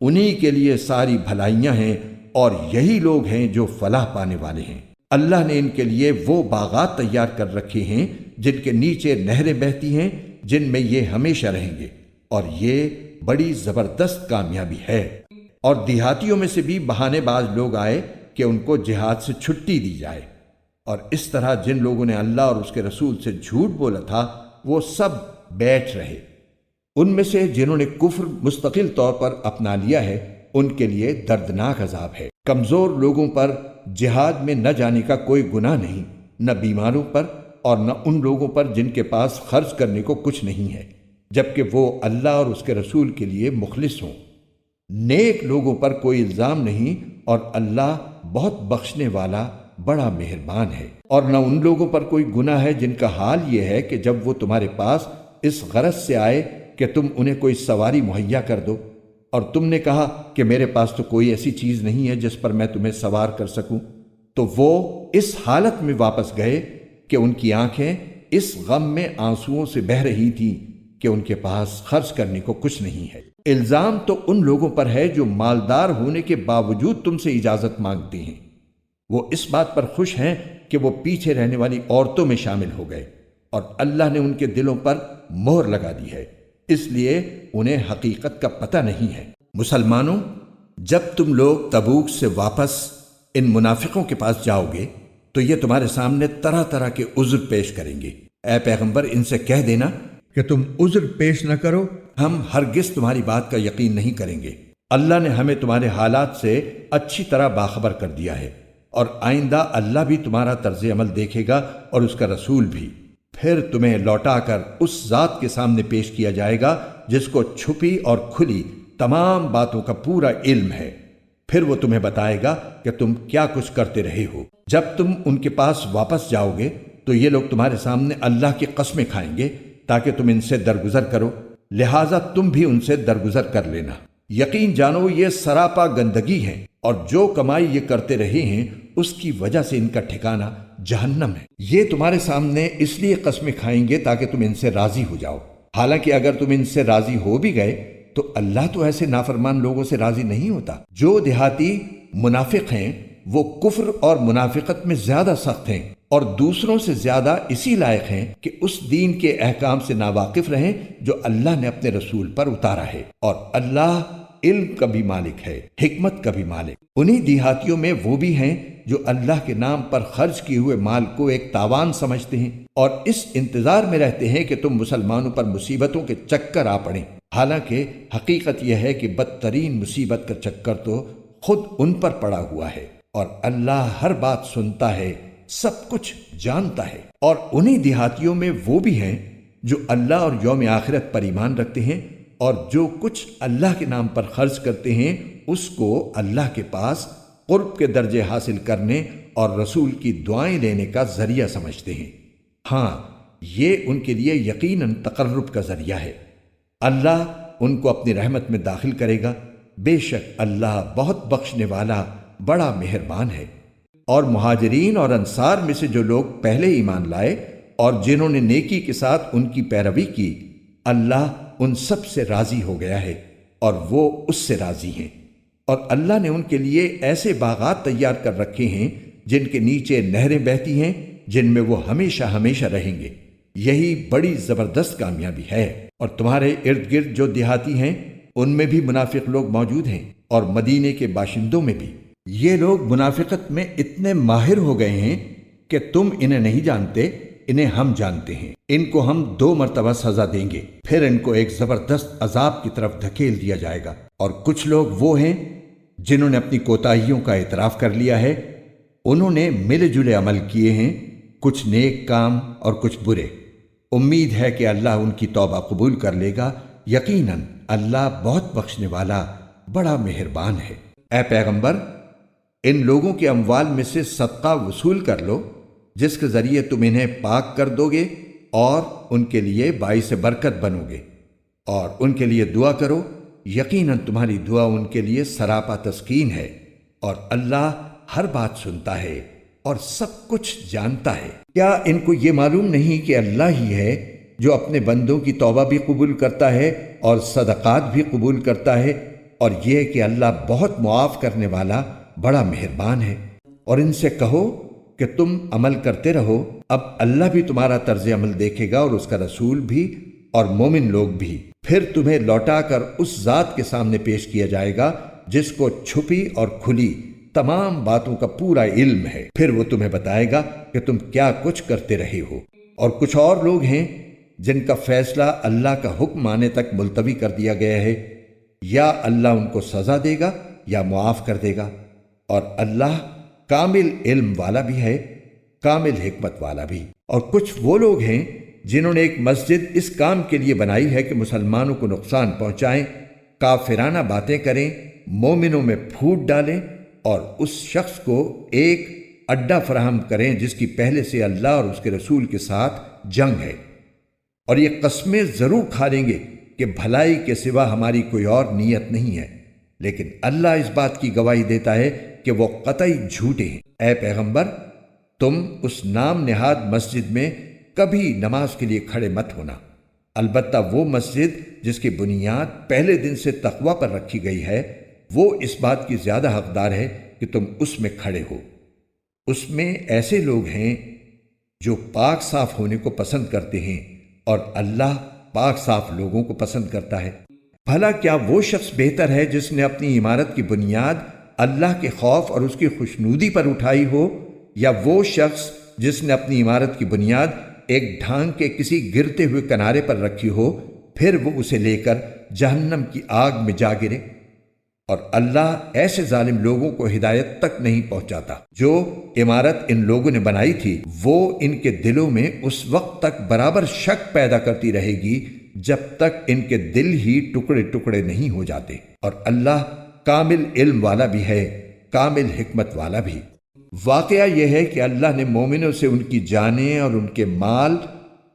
انہی کے لیے ساری بھلائیاں ہیں اور یہی لوگ ہیں جو فلاح پانے والے ہیں۔ اللہ نے ان کے لیے وہ باغات تیار کر رکھے ہیں جن کے نیچے نہریں بہتی ہیں، جن میں یہ ہمیشہ رہیں گے، اور یہ بڑی زبردست کامیابی ہے۔ اور دیہاتیوں میں سے بھی بہانے باز لوگ آئے کہ ان کو جہاد سے چھٹی دی جائے، اور اس طرح جن لوگوں نے اللہ اور اس کے رسول سے جھوٹ بولا تھا وہ سب بیٹھ رہے۔ ان میں سے جنہوں نے کفر مستقل طور پر اپنا لیا ہے ان کے لیے دردناک عذاب ہے۔ کمزور لوگوں پر جہاد میں نہ جانے کا کوئی گناہ نہیں، نہ بیماروں پر اور نہ ان لوگوں پر جن کے پاس خرچ کرنے کو کچھ نہیں ہے، جبکہ وہ اللہ اور اس کے رسول کے لیے مخلص ہوں۔ نیک لوگوں پر کوئی الزام نہیں، اور اللہ بہت بخشنے والا بڑا مہربان ہے۔ اور نہ ان لوگوں پر کوئی گناہ ہے جن کا حال یہ ہے کہ جب وہ تمہارے پاس اس غرض سے آئے کہ تم انہیں کوئی سواری مہیا کر دو، اور تم نے کہا کہ میرے پاس تو کوئی ایسی چیز نہیں ہے جس پر میں تمہیں سوار کر سکوں، تو وہ اس حالت میں واپس گئے کہ ان کی آنکھیں اس غم میں آنسوؤں سے بہہ رہی تھیں کہ ان کے پاس خرچ کرنے کو کچھ نہیں ہے۔ الزام تو ان لوگوں پر ہے جو مالدار ہونے کے باوجود تم سے اجازت مانگتے ہیں، وہ اس بات پر خوش ہیں کہ وہ پیچھے رہنے والی عورتوں میں شامل ہو گئے، اور اللہ نے ان کے دلوں پر مہر لگا دی ہے، اس لیے انہیں حقیقت کا پتہ نہیں ہے۔ مسلمانوں، جب تم لوگ تبوک سے واپس ان منافقوں کے پاس جاؤ گے تو یہ تمہارے سامنے طرح طرح کے عذر پیش کریں گے۔ اے پیغمبر، ان سے کہہ دینا کہ تم عذر پیش نہ کرو، ہم ہرگز تمہاری بات کا یقین نہیں کریں گے۔ اللہ نے ہمیں تمہارے حالات سے اچھی طرح باخبر کر دیا ہے، اور آئندہ اللہ بھی تمہارا طرز عمل دیکھے گا اور اس کا رسول بھی۔ پھر تمہیں لوٹا کر اس ذات کے سامنے پیش کیا جائے گا جس کو چھپی اور کھلی تمام باتوں کا پورا علم ہے، پھر وہ تمہیں بتائے گا کہ تم کیا کچھ کرتے رہے ہو۔ جب تم ان کے پاس واپس جاؤ گے تو یہ لوگ تمہارے سامنے اللہ کی قسمیں کھائیں گے تاکہ تم ان سے درگزر کرو، لہٰذا تم بھی ان سے درگزر کر لینا۔ یقین جانو یہ سراپا گندگی ہے، اور جو کمائی یہ کرتے رہے ہیں اس کی وجہ سے ان کا ٹھکانہ جہنم ہے۔ یہ تمہارے سامنے اس لیے قسمیں کھائیں گے تاکہ تم ان سے راضی ہو جاؤ، حالانکہ اگر تم ان سے راضی ہو بھی گئے تو اللہ تو ایسے نافرمان لوگوں سے راضی نہیں ہوتا۔ جو دیہاتی منافق ہیں وہ کفر اور منافقت میں زیادہ سخت ہیں اور دوسروں سے زیادہ اسی لائق ہیں کہ اس دین کے احکام سے ناواقف رہیں جو اللہ نے اپنے رسول پر اتارا ہے، اور اللہ علم کا بھی مالک ہے، حکمت کا بھی مالک۔ انہی دیہاتیوں میں وہ بھی ہیں جو اللہ کے نام پر خرچ کیے ہوئے مال کو ایک تاوان سمجھتے ہیں اور اس انتظار میں رہتے ہیں کہ تم مسلمانوں پر مصیبتوں کے چکر آ پڑیں، حالانکہ حقیقت یہ ہے کہ بدترین مصیبت کا چکر تو خود ان پر پڑا ہوا ہے، اور اللہ ہر بات سنتا ہے، سب کچھ جانتا ہے۔ اور انہی دیہاتیوں میں وہ بھی ہیں جو اللہ اور یوم آخرت پر ایمان رکھتے ہیں، اور جو کچھ اللہ کے نام پر خرچ کرتے ہیں اس کو اللہ کے پاس قرب کے درجے حاصل کرنے اور رسول کی دعائیں لینے کا ذریعہ سمجھتے ہیں۔ ہاں، یہ ان کے لیے یقیناً تقرب کا ذریعہ ہے۔ اللہ ان کو اپنی رحمت میں داخل کرے گا، بے شک اللہ بہت بخشنے والا بڑا مہربان ہے۔ اور مہاجرین اور انصار میں سے جو لوگ پہلے ایمان لائے اور جنہوں نے نیکی کے ساتھ ان کی پیروی کی، اللہ ان سب سے راضی ہو گیا ہے اور وہ اس سے راضی ہیں۔ اور اللہ نے ان کے لیے ایسے باغات تیار کر رکھے ہیں جن کے نیچے نہریں بہتی ہیں، جن میں وہ ہمیشہ ہمیشہ رہیں گے۔ یہی بڑی زبردست کامیابی ہے۔ اور تمہارے ارد گرد جو دیہاتی ہیں ان میں بھی منافق لوگ موجود ہیں، اور مدینے کے باشندوں میں بھی۔ یہ لوگ منافقت میں اتنے ماہر ہو گئے ہیں کہ تم انہیں نہیں جانتے، انہیں ہم جانتے ہیں۔ ان کو ہم 2 مرتبہ سزا دیں گے، پھر ان کو ایک زبردست عذاب کی طرف دھکیل دیا جائے گا۔ اور کچھ لوگ وہ ہیں جنہوں نے اپنی کوتاہیوں کا اعتراف کر لیا ہے، انہوں نے ملے جلے عمل کیے ہیں، کچھ نیک کام اور کچھ برے۔ امید ہے کہ اللہ ان کی توبہ قبول کر لے گا، یقیناً اللہ بہت بخشنے والا بڑا مہربان ہے۔ اے پیغمبر، ان لوگوں کے اموال میں سے صدقہ وصول کر لو جس کے ذریعے تم انہیں پاک کر دو گے اور ان کے لیے باعث برکت بنو گے، اور ان کے لیے دعا کرو، یقیناً تمہاری دعا ان کے لیے سراپا تسکین ہے، اور اللہ ہر بات سنتا ہے اور سب کچھ جانتا ہے۔ کیا ان کو یہ معلوم نہیں کہ اللہ ہی ہے جو اپنے بندوں کی توبہ بھی قبول کرتا ہے اور صدقات بھی قبول کرتا ہے، اور یہ کہ اللہ بہت معاف کرنے والا بڑا مہربان ہے۔ اور ان سے کہو کہ تم عمل کرتے رہو، اب اللہ بھی تمہارا طرز عمل دیکھے گا اور اس کا رسول بھی اور مومن لوگ بھی، پھر تمہیں لوٹا کر اس ذات کے سامنے پیش کیا جائے گا جس کو چھپی اور کھلی تمام باتوں کا پورا علم ہے، پھر وہ تمہیں بتائے گا کہ تم کیا کچھ کرتے رہے ہو۔ اور کچھ اور لوگ ہیں جن کا فیصلہ اللہ کا حکم آنے تک ملتوی کر دیا گیا ہے، یا اللہ ان کو سزا دے گا یا معاف کر دے گا، اور اللہ کامل علم والا بھی ہے، کامل حکمت والا بھی۔ اور کچھ وہ لوگ ہیں جنہوں نے ایک مسجد اس کام کے لیے بنائی ہے کہ مسلمانوں کو نقصان پہنچائیں، کافرانہ باتیں کریں، مومنوں میں پھوٹ ڈالیں، اور اس شخص کو ایک اڈا فراہم کریں جس کی پہلے سے اللہ اور اس کے رسول کے ساتھ جنگ ہے، اور یہ قسمیں ضرور کھا لیں گے کہ بھلائی کے سوا ہماری کوئی اور نیت نہیں ہے، لیکن اللہ اس بات کی گواہی دیتا ہے کہ وہ قطعی جھوٹے ہیں۔ اے پیغمبر، تم اس نام نہاد مسجد میں کبھی نماز کے لیے کھڑے مت ہونا، البتہ وہ مسجد جس کی بنیاد پہلے دن سے تقوی پر رکھی گئی ہے، وہ اس بات کی زیادہ حقدار ہے کہ تم اس میں کھڑے ہو۔ اس میں ایسے لوگ ہیں جو پاک صاف ہونے کو پسند کرتے ہیں، اور اللہ پاک صاف لوگوں کو پسند کرتا ہے۔ بھلا کیا وہ شخص بہتر ہے جس نے اپنی عمارت کی بنیاد اللہ کے خوف اور اس کی خوشنودی پر اٹھائی ہو، یا وہ شخص جس نے اپنی عمارت کی بنیاد ایک ڈھانگ کے کسی گرتے ہوئے کنارے پر رکھی ہو، پھر وہ اسے لے کر جہنم کی آگ میں جا گرے؟ اور اللہ ایسے ظالم لوگوں کو ہدایت تک نہیں پہنچاتا۔ جو عمارت ان لوگوں نے بنائی تھی وہ ان کے دلوں میں اس وقت تک برابر شک پیدا کرتی رہے گی جب تک ان کے دل ہی ٹکڑے ٹکڑے نہیں ہو جاتے، اور اللہ کامل علم والا بھی ہے، کامل حکمت والا بھی۔ واقعہ یہ ہے کہ اللہ نے مومنوں سے ان کی جانیں اور ان کے مال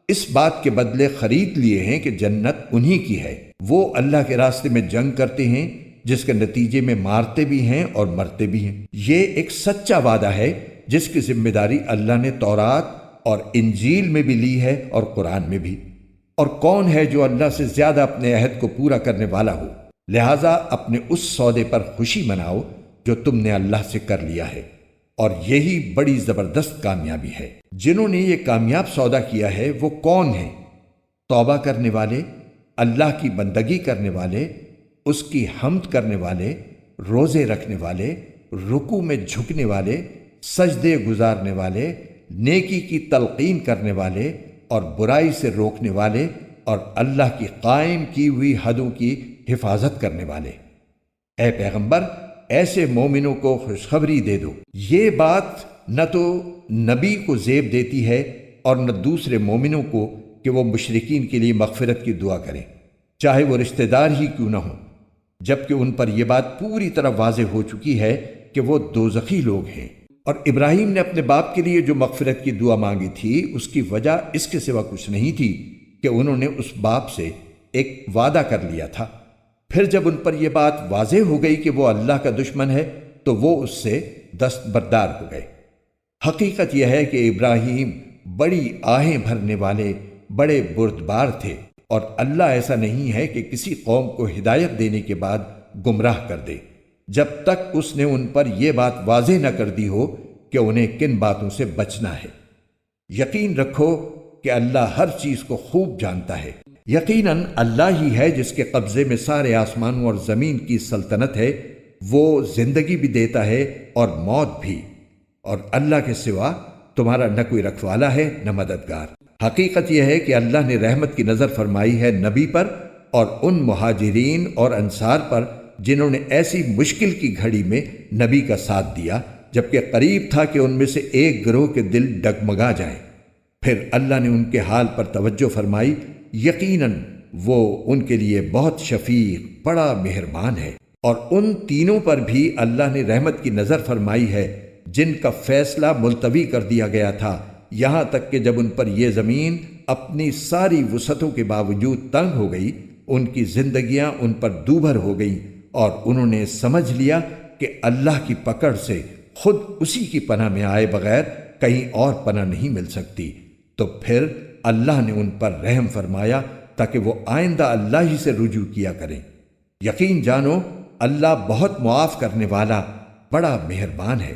اس بات کے بدلے خرید لیے ہیں کہ جنت انہی کی ہے۔ وہ اللہ کے راستے میں جنگ کرتے ہیں جس کے نتیجے میں مارتے بھی ہیں اور مرتے بھی ہیں۔ یہ ایک سچا وعدہ ہے جس کی ذمہ داری اللہ نے تورات اور انجیل میں بھی لی ہے اور قرآن میں بھی۔ اور کون ہے جو اللہ سے زیادہ اپنے عہد کو پورا کرنے والا ہو؟ لہٰذا اپنے اس سودے پر خوشی مناؤ جو تم نے اللہ سے کر لیا ہے، اور یہی بڑی زبردست کامیابی ہے۔ جنہوں نے یہ کامیاب سودا کیا ہے وہ کون ہیں؟ توبہ کرنے والے، اللہ کی بندگی کرنے والے، اس کی حمد کرنے والے، روزے رکھنے والے، رکوع میں جھکنے والے، سجدے گزارنے والے، نیکی کی تلقین کرنے والے اور برائی سے روکنے والے، اور اللہ کی قائم کی ہوئی حدوں کی حفاظت کرنے والے۔ اے پیغمبر، ایسے مومنوں کو خوشخبری دے دو۔ یہ بات نہ تو نبی کو زیب دیتی ہے اور نہ دوسرے مومنوں کو کہ وہ مشرکین کے لیے مغفرت کی دعا کریں، چاہے وہ رشتہ دار ہی کیوں نہ ہوں، جبکہ ان پر یہ بات پوری طرح واضح ہو چکی ہے کہ وہ دوزخی لوگ ہیں۔ اور ابراہیم نے اپنے باپ کے لیے جو مغفرت کی دعا مانگی تھی اس کی وجہ اس کے سوا کچھ نہیں تھی کہ انہوں نے اس باپ سے ایک وعدہ کر لیا تھا۔ پھر جب ان پر یہ بات واضح ہو گئی کہ وہ اللہ کا دشمن ہے تو وہ اس سے دستبردار ہو گئے۔ حقیقت یہ ہے کہ ابراہیم بڑی آہیں بھرنے والے بڑے بردبار تھے، اور اللہ ایسا نہیں ہے کہ کسی قوم کو ہدایت دینے کے بعد گمراہ کر دے جب تک اس نے ان پر یہ بات واضح نہ کر دی ہو کہ انہیں کن باتوں سے بچنا ہے۔ یقین رکھو کہ اللہ ہر چیز کو خوب جانتا ہے۔ یقیناً اللہ ہی ہے جس کے قبضے میں سارے آسمانوں اور زمین کی سلطنت ہے، وہ زندگی بھی دیتا ہے اور موت بھی، اور اللہ کے سوا تمہارا نہ کوئی رکھوالا ہے نہ مددگار۔ حقیقت یہ ہے کہ اللہ نے رحمت کی نظر فرمائی ہے نبی پر اور ان مہاجرین اور انصار پر جنہوں نے ایسی مشکل کی گھڑی میں نبی کا ساتھ دیا جبکہ قریب تھا کہ ان میں سے ایک گروہ کے دل ڈگمگا جائیں۔ پھر اللہ نے ان کے حال پر توجہ فرمائی، یقیناً وہ ان کے لیے بہت شفیق بڑا مہربان ہے۔ اور ان تینوں پر بھی اللہ نے رحمت کی نظر فرمائی ہے جن کا فیصلہ ملتوی کر دیا گیا تھا، یہاں تک کہ جب ان پر یہ زمین اپنی ساری وسعتوں کے باوجود تنگ ہو گئی، ان کی زندگیاں ان پر دوبھر ہو گئیں اور انہوں نے سمجھ لیا کہ اللہ کی پکڑ سے خود اسی کی پناہ میں آئے بغیر کہیں اور پناہ نہیں مل سکتی، تو پھر اللہ نے ان پر رحم فرمایا تاکہ وہ آئندہ اللہ ہی سے رجوع کیا کریں۔ یقین جانو اللہ بہت معاف کرنے والا بڑا مہربان ہے۔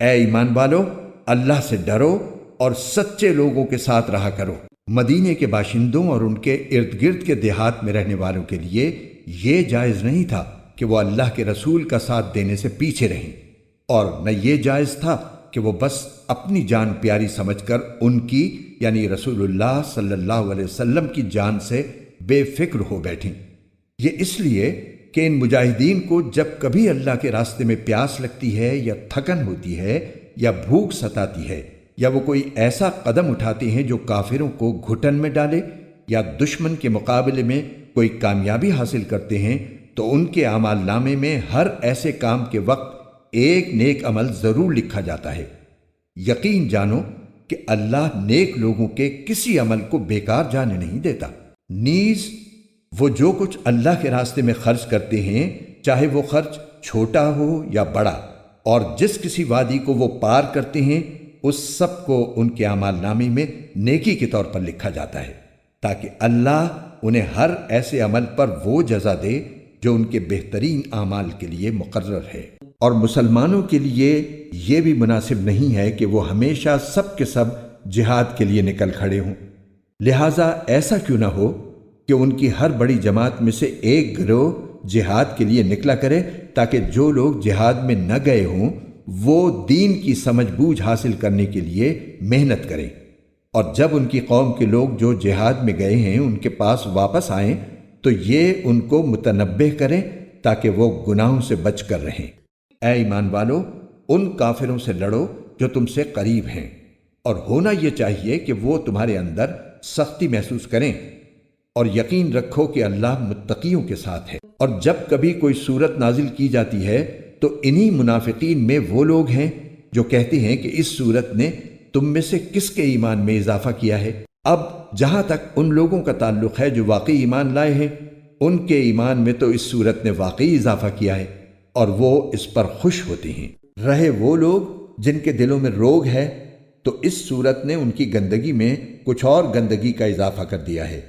اے ایمان والو، اللہ سے ڈرو اور سچے لوگوں کے ساتھ رہا کرو۔ مدینے کے باشندوں اور ان کے ارد گرد کے دیہات میں رہنے والوں کے لیے یہ جائز نہیں تھا کہ وہ اللہ کے رسول کا ساتھ دینے سے پیچھے رہیں، اور نہ یہ جائز تھا کہ وہ بس اپنی جان پیاری سمجھ کر ان کی یعنی رسول اللہ صلی اللہ علیہ وسلم کی جان سے بے فکر ہو بیٹھیں۔ یہ اس لیے کہ ان مجاہدین کو جب کبھی اللہ کے راستے میں پیاس لگتی ہے یا تھکن ہوتی ہے یا بھوک ستاتی ہے یا وہ کوئی ایسا قدم اٹھاتے ہیں جو کافروں کو گھٹن میں ڈالے یا دشمن کے مقابلے میں کوئی کامیابی حاصل کرتے ہیں، تو ان کے اعمال نامے میں ہر ایسے کام کے وقت ایک نیک عمل ضرور لکھا جاتا ہے۔ یقین جانو کہ اللہ نیک لوگوں کے کسی عمل کو بیکار جانے نہیں دیتا۔ نیز وہ جو کچھ اللہ کے راستے میں خرچ کرتے ہیں، چاہے وہ خرچ چھوٹا ہو یا بڑا، اور جس کسی وادی کو وہ پار کرتے ہیں، اس سب کو ان کے اعمال نامے میں نیکی کے طور پر لکھا جاتا ہے، تاکہ اللہ انہیں ہر ایسے عمل پر وہ جزا دے جو ان کے بہترین اعمال کے لیے مقرر ہے۔ اور مسلمانوں کے لیے یہ بھی مناسب نہیں ہے کہ وہ ہمیشہ سب کے سب جہاد کے لیے نکل کھڑے ہوں، لہٰذا ایسا کیوں نہ ہو کہ ان کی ہر بڑی جماعت میں سے ایک گروہ جہاد کے لیے نکلا کرے، تاکہ جو لوگ جہاد میں نہ گئے ہوں وہ دین کی سمجھ بوجھ حاصل کرنے کے لیے محنت کریں، اور جب ان کی قوم کے لوگ جو جہاد میں گئے ہیں ان کے پاس واپس آئیں تو یہ ان کو متنبہ کریں تاکہ وہ گناہوں سے بچ کر رہیں۔ اے ایمان والو، ان کافروں سے لڑو جو تم سے قریب ہیں، اور ہونا یہ چاہیے کہ وہ تمہارے اندر سختی محسوس کریں، اور یقین رکھو کہ اللہ متقیوں کے ساتھ ہے۔ اور جب کبھی کوئی صورت نازل کی جاتی ہے تو انہی منافقین میں وہ لوگ ہیں جو کہتے ہیں کہ اس صورت نے تم میں سے کس کے ایمان میں اضافہ کیا ہے۔ اب جہاں تک ان لوگوں کا تعلق ہے جو واقعی ایمان لائے ہیں، ان کے ایمان میں تو اس صورت نے واقعی اضافہ کیا ہے اور وہ اس پر خوش ہوتے ہیں۔ رہے وہ لوگ جن کے دلوں میں روگ ہے تو اس صورت نے ان کی گندگی میں کچھ اور گندگی کا اضافہ کر دیا ہے،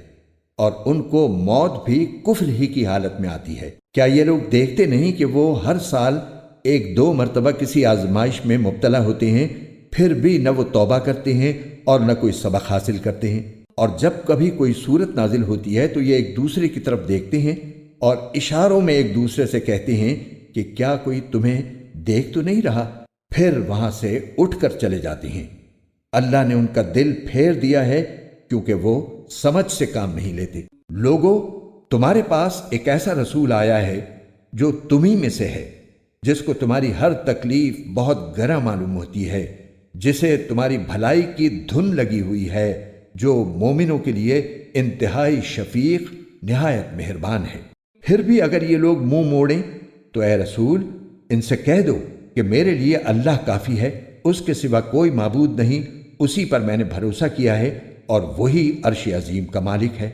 اور ان کو موت بھی کفر ہی کی حالت میں آتی ہے۔ کیا یہ لوگ دیکھتے نہیں کہ وہ ہر سال ایک دو مرتبہ کسی آزمائش میں مبتلا ہوتے ہیں، پھر بھی نہ وہ توبہ کرتے ہیں اور نہ کوئی سبق حاصل کرتے ہیں؟ اور جب کبھی کوئی صورت نازل ہوتی ہے تو یہ ایک دوسرے کی طرف دیکھتے ہیں اور اشاروں میں ایک دوسرے سے کہتے ہیں کہ کیا کوئی تمہیں دیکھ تو نہیں رہا، پھر وہاں سے اٹھ کر چلے جاتے ہیں۔ اللہ نے ان کا دل پھیر دیا ہے کیونکہ وہ سمجھ سے کام نہیں لیتے۔ لوگو، تمہارے پاس ایک ایسا رسول آیا ہے جو تمہیں میں سے ہے، جس کو تمہاری ہر تکلیف بہت گراں معلوم ہوتی ہے، جسے تمہاری بھلائی کی دھن لگی ہوئی ہے، جو مومنوں کے لیے انتہائی شفیق نہایت مہربان ہے۔ پھر بھی اگر یہ لوگ منہ موڑیں تو اے رسول ان سے کہہ دو کہ میرے لیے اللہ کافی ہے، اس کے سوا کوئی معبود نہیں، اسی پر میں نے بھروسہ کیا ہے اور وہی عرش عظیم کا مالک ہے۔